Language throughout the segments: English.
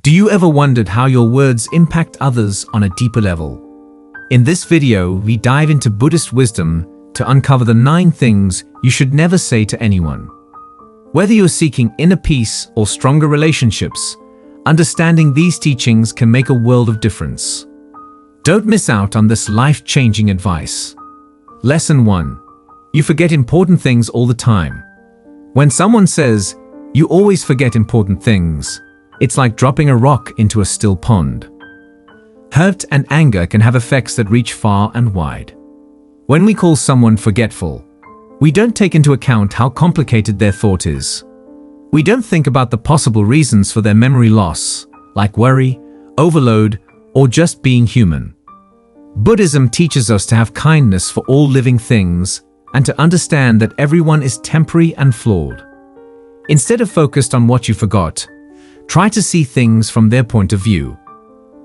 Do you ever wondered how your words impact others on a deeper level? In this video, we dive into Buddhist wisdom to uncover the 9 things you should never say to anyone. Whether you're seeking inner peace or stronger relationships, understanding these teachings can make a world of difference. Don't miss out on this life-changing advice. Lesson 1. You forget important things all the time. When someone says, "You always forget important things," it's like dropping a rock into a still pond. Hurt and anger can have effects that reach far and wide. When we call someone forgetful, we don't take into account how complicated their thought is. We don't think about the possible reasons for their memory loss, like worry, overload, or just being human. Buddhism teaches us to have kindness for all living things and to understand that everyone is temporary and flawed. Instead of focused on what you forgot, try to see things from their point of view.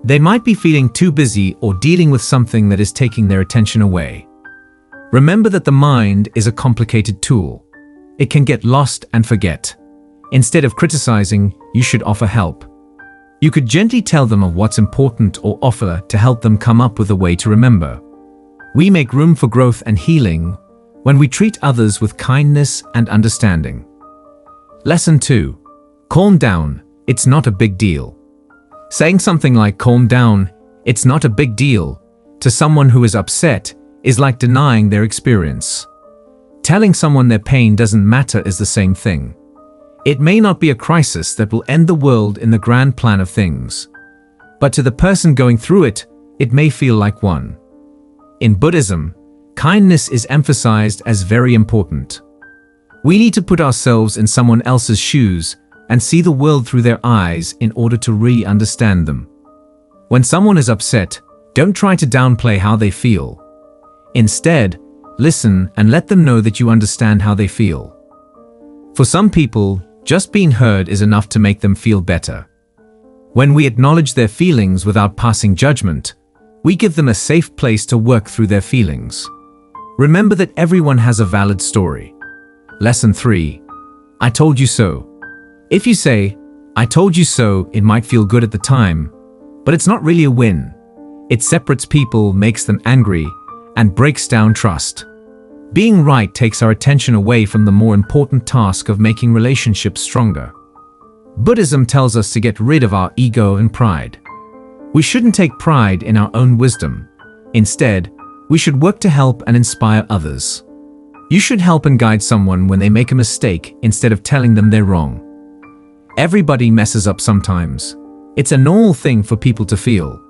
They might be feeling too busy or dealing with something that is taking their attention away. Remember that the mind is a complicated tool. It can get lost and forget. Instead of criticizing, you should offer help. You could gently tell them of what's important or offer to help them come up with a way to remember. We make room for growth and healing when we treat others with kindness and understanding. Lesson 2. Calm down. It's not a big deal. Saying something like "calm down, it's not a big deal" to someone who is upset is like denying their experience. Telling someone their pain doesn't matter is the same thing. It may not be a crisis that will end the world in the grand plan of things, but to the person going through it, it may feel like one. In Buddhism, kindness is emphasized as very important. We need to put ourselves in someone else's shoes and see the world through their eyes in order to really understand them. When someone is upset, don't try to downplay how they feel. Instead, listen and let them know that you understand how they feel. For some people, just being heard is enough to make them feel better. When we acknowledge their feelings without passing judgment, we give them a safe place to work through their feelings. Remember that everyone has a valid story. Lesson 3. I told you so. If you say, "I told you so," it might feel good at the time, but it's not really a win. It separates people, makes them angry, and breaks down trust. Being right takes our attention away from the more important task of making relationships stronger. Buddhism tells us to get rid of our ego and pride. We shouldn't take pride in our own wisdom. Instead, we should work to help and inspire others. You should help and guide someone when they make a mistake instead of telling them they're wrong. Everybody messes up sometimes. It's a normal thing for people to feel.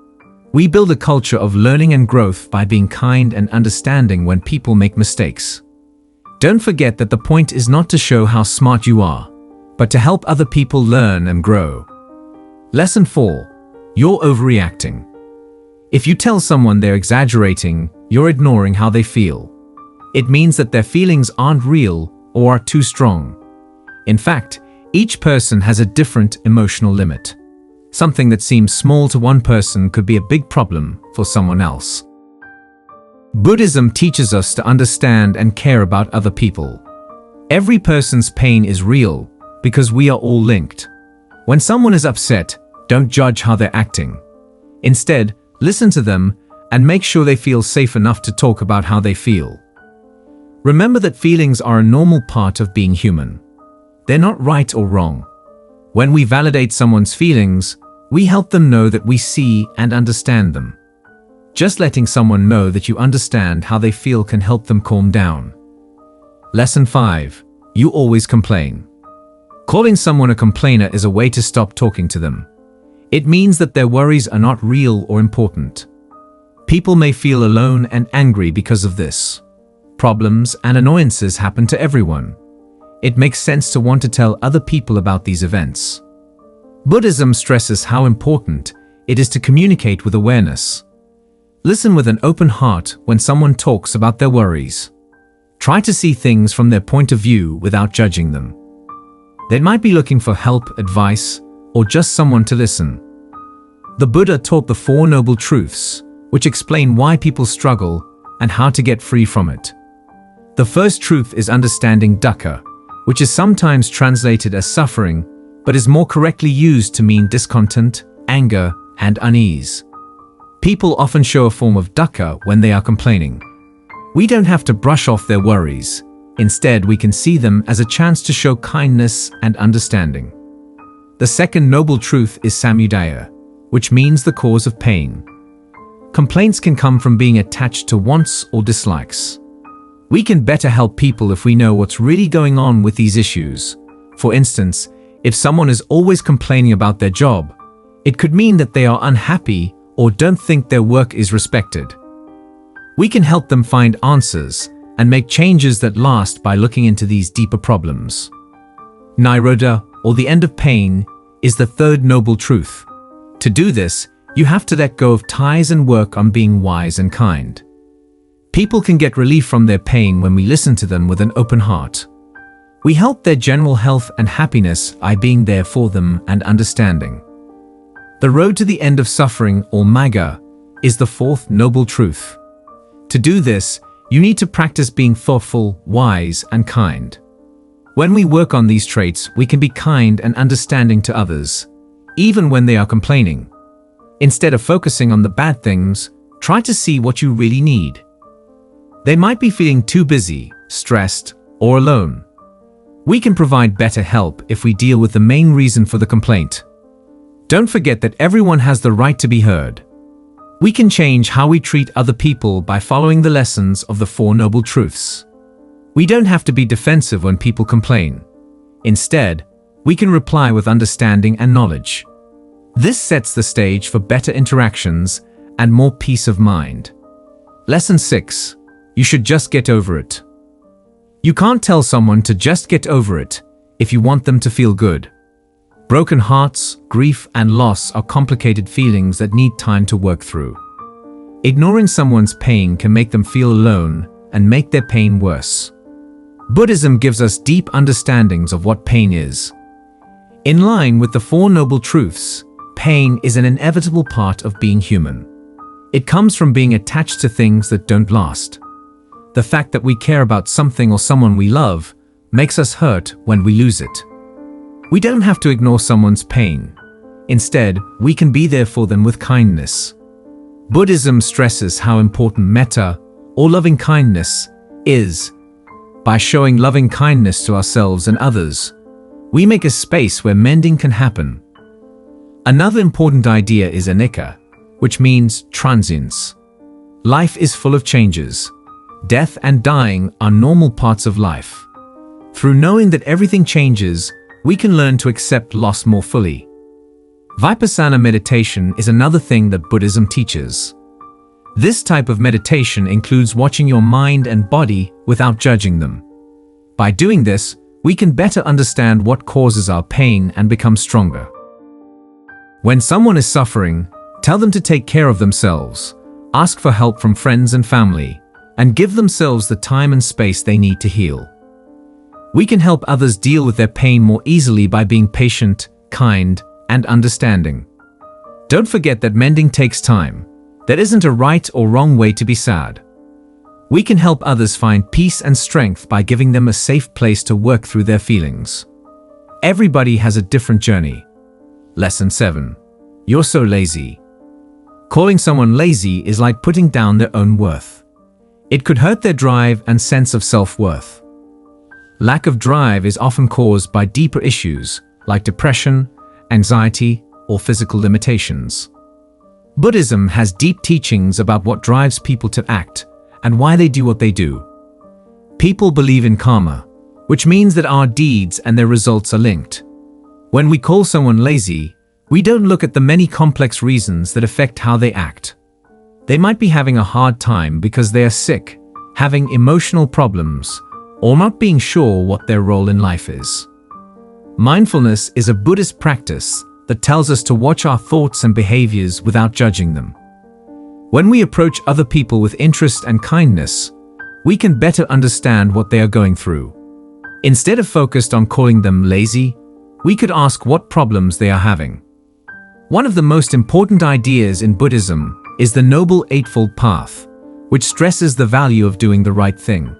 We build a culture of learning and growth by being kind and understanding when people make mistakes. Don't forget that the point is not to show how smart you are, but to help other people learn and grow. Lesson 4. You're overreacting. If you tell someone they're exaggerating, you're ignoring how they feel. It means that their feelings aren't real or are too strong. In fact, each person has a different emotional limit. Something that seems small to one person could be a big problem for someone else. Buddhism teaches us to understand and care about other people. Every person's pain is real because we are all linked. When someone is upset, don't judge how they're acting. Instead, listen to them and make sure they feel safe enough to talk about how they feel. Remember that feelings are a normal part of being human. They're not right or wrong. When we validate someone's feelings, we help them know that we see and understand them. Just letting someone know that you understand how they feel can help them calm down. Lesson 5. You always complain. Calling someone a complainer is a way to stop talking to them. It means that their worries are not real or important. People may feel alone and angry because of this. Problems and annoyances happen to everyone. It makes sense to want to tell other people about these events. Buddhism stresses how important it is to communicate with awareness. Listen with an open heart when someone talks about their worries. Try to see things from their point of view without judging them. They might be looking for help, advice, or just someone to listen. The Buddha taught the 4 Noble Truths, which explain why people struggle and how to get free from it. The first truth is understanding dukkha, which is sometimes translated as suffering, but is more correctly used to mean discontent, anger, and unease. People often show a form of dukkha when they are complaining. We don't have to brush off their worries. Instead, we can see them as a chance to show kindness and understanding. The second noble truth is samudaya, which means the cause of pain. Complaints can come from being attached to wants or dislikes. We can better help people if we know what's really going on with these issues. For instance, if someone is always complaining about their job, it could mean that they are unhappy or don't think their work is respected. We can help them find answers and make changes that last by looking into these deeper problems. Nirodha, or the end of pain, is the third noble truth. To do this, you have to let go of ties and work on being wise and kind. People can get relief from their pain when we listen to them with an open heart. We help their general health and happiness by being there for them and understanding. The road to the end of suffering, or magga, is the fourth noble truth. To do this, you need to practice being thoughtful, wise, and kind. When we work on these traits, we can be kind and understanding to others, even when they are complaining. Instead of focusing on the bad things, try to see what you really need. They might be feeling too busy, stressed, or alone. We can provide better help if we deal with the main reason for the complaint. Don't forget that everyone has the right to be heard. We can change how we treat other people by following the lessons of the Four Noble Truths. We don't have to be defensive when people complain. Instead, we can reply with understanding and knowledge. This sets the stage for better interactions and more peace of mind. Lesson 6. You should just get over it. You can't tell someone to just get over it if you want them to feel good. Broken hearts, grief, and loss are complicated feelings that need time to work through. Ignoring someone's pain can make them feel alone and make their pain worse. Buddhism gives us deep understandings of what pain is. In line with the Four Noble Truths, pain is an inevitable part of being human. It comes from being attached to things that don't last. The fact that we care about something or someone we love makes us hurt when we lose it. We don't have to ignore someone's pain. Instead, we can be there for them with kindness. Buddhism stresses how important metta, or loving kindness, is. By showing loving kindness to ourselves and others, we make a space where mending can happen. Another important idea is anicca, which means transience. Life is full of changes. Death and dying are normal parts of life. Through knowing that everything changes, we can learn to accept loss more fully. Vipassana meditation is another thing that Buddhism teaches. This type of meditation includes watching your mind and body without judging them. By doing this, we can better understand what causes our pain and become stronger. When someone is suffering, tell them to take care of themselves, ask for help from friends and family, and give themselves the time and space they need to heal. We can help others deal with their pain more easily by being patient, kind, and understanding. Don't forget that mending takes time. There isn't a right or wrong way to be sad. We can help others find peace and strength by giving them a safe place to work through their feelings. Everybody has a different journey. Lesson 7. You're so lazy. Calling someone lazy is like putting down their own worth. It could hurt their drive and sense of self-worth. Lack of drive is often caused by deeper issues like depression, anxiety, or physical limitations. Buddhism has deep teachings about what drives people to act and why they do what they do. People believe in karma, which means that our deeds and their results are linked. When we call someone lazy, we don't look at the many complex reasons that affect how they act. They might be having a hard time because they are sick, having emotional problems, or not being sure what their role in life is. Mindfulness is a Buddhist practice that tells us to watch our thoughts and behaviors without judging them. When we approach other people with interest and kindness, we can better understand what they are going through. Instead of focused on calling them lazy, we could ask what problems they are having. One of the most important ideas in Buddhism is the Noble Eightfold Path, which stresses the value of doing the right thing.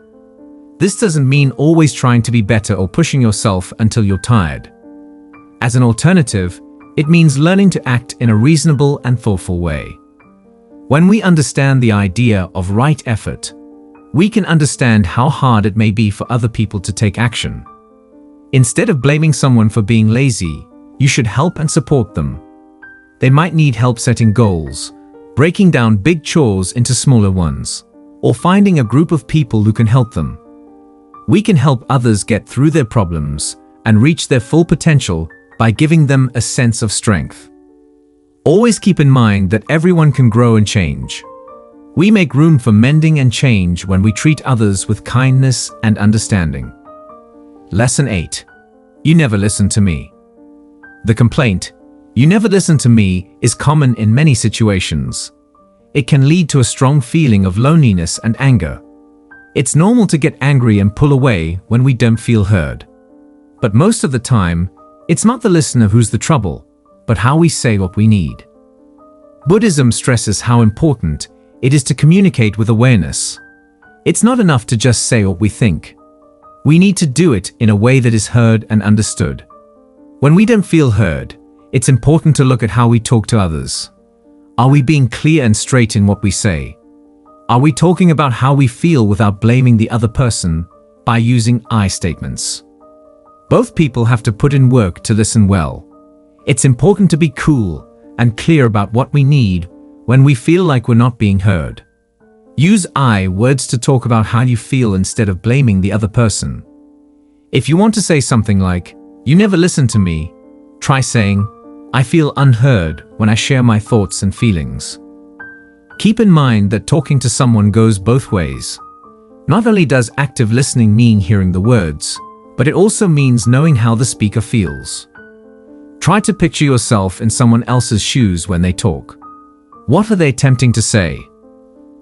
This doesn't mean always trying to be better or pushing yourself until you're tired. As an alternative, it means learning to act in a reasonable and thoughtful way. When we understand the idea of right effort, we can understand how hard it may be for other people to take action. Instead of blaming someone for being lazy, you should help and support them. They might need help setting goals, breaking down big chores into smaller ones, or finding a group of people who can help them. We can help others get through their problems and reach their full potential by giving them a sense of strength. Always keep in mind that everyone can grow and change. We make room for mending and change when we treat others with kindness and understanding. Lesson 8. You never listen to me. The complaint, "You never listen to me," is common in many situations. It can lead to a strong feeling of loneliness and anger. It's normal to get angry and pull away when we don't feel heard. But most of the time, it's not the listener who's the trouble, but how we say what we need. Buddhism stresses how important it is to communicate with awareness. It's not enough to just say what we think. We need to do it in a way that is heard and understood. When we don't feel heard, it's important to look at how we talk to others. Are we being clear and straight in what we say? Are we talking about how we feel without blaming the other person by using I statements? Both people have to put in work to listen well. It's important to be cool and clear about what we need when we feel like we're not being heard. Use I words to talk about how you feel instead of blaming the other person. If you want to say something like, "You never listen to me," try saying, "I feel unheard when I share my thoughts and feelings." Keep in mind that talking to someone goes both ways. Not only does active listening mean hearing the words, but it also means knowing how the speaker feels. Try to picture yourself in someone else's shoes when they talk. What are they attempting to say?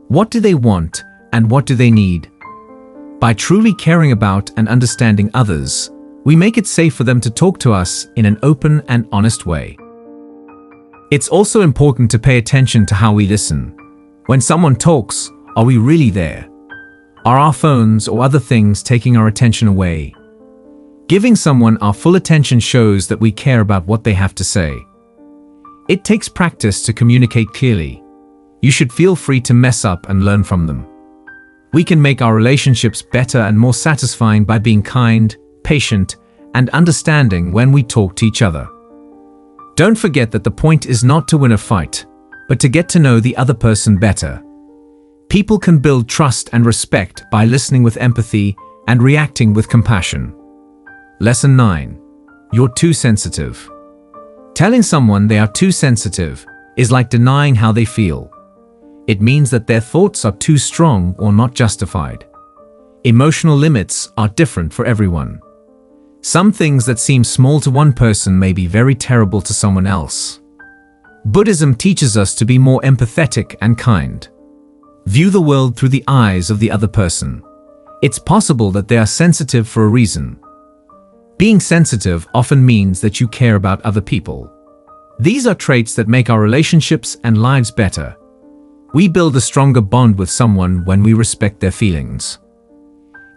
What do they want and what do they need? By truly caring about and understanding others, we make it safe for them to talk to us in an open and honest way. It's also important to pay attention to how we listen. When someone talks, are we really there? Are our phones or other things taking our attention away? Giving someone our full attention shows that we care about what they have to say. It takes practice to communicate clearly. You should feel free to mess up and learn from them. We can make our relationships better and more satisfying by being kind, patient, and understanding when we talk to each other. Don't forget that the point is not to win a fight, but to get to know the other person better. People can build trust and respect by listening with empathy and reacting with compassion. Lesson 9. You're too sensitive. Telling someone they are too sensitive is like denying how they feel. It means that their thoughts are too strong or not justified. Emotional limits are different for everyone. Some things that seem small to one person may be very terrible to someone else. Buddhism teaches us to be more empathetic and kind. View the world through the eyes of the other person. It's possible that they are sensitive for a reason. Being sensitive often means that you care about other people. These are traits that make our relationships and lives better. We build a stronger bond with someone when we respect their feelings.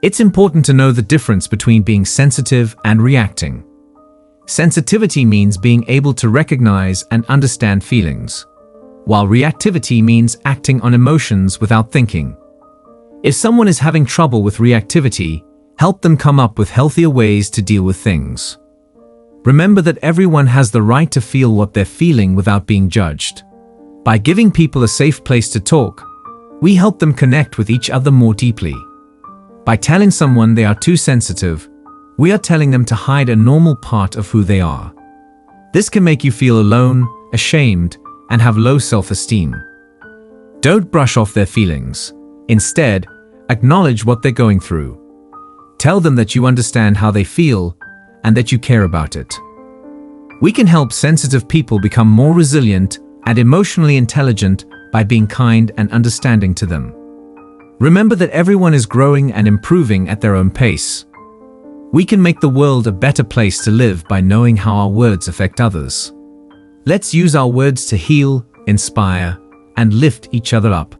It's important to know the difference between being sensitive and reacting. Sensitivity means being able to recognize and understand feelings, while reactivity means acting on emotions without thinking. If someone is having trouble with reactivity, help them come up with healthier ways to deal with things. Remember that everyone has the right to feel what they're feeling without being judged. By giving people a safe place to talk, we help them connect with each other more deeply. By telling someone they are too sensitive, we are telling them to hide a normal part of who they are. This can make you feel alone, ashamed, and have low self-esteem. Don't brush off their feelings. Instead, acknowledge what they're going through. Tell them that you understand how they feel and that you care about it. We can help sensitive people become more resilient and emotionally intelligent by being kind and understanding to them. Remember that everyone is growing and improving at their own pace. We can make the world a better place to live by knowing how our words affect others. Let's use our words to heal, inspire, and lift each other up.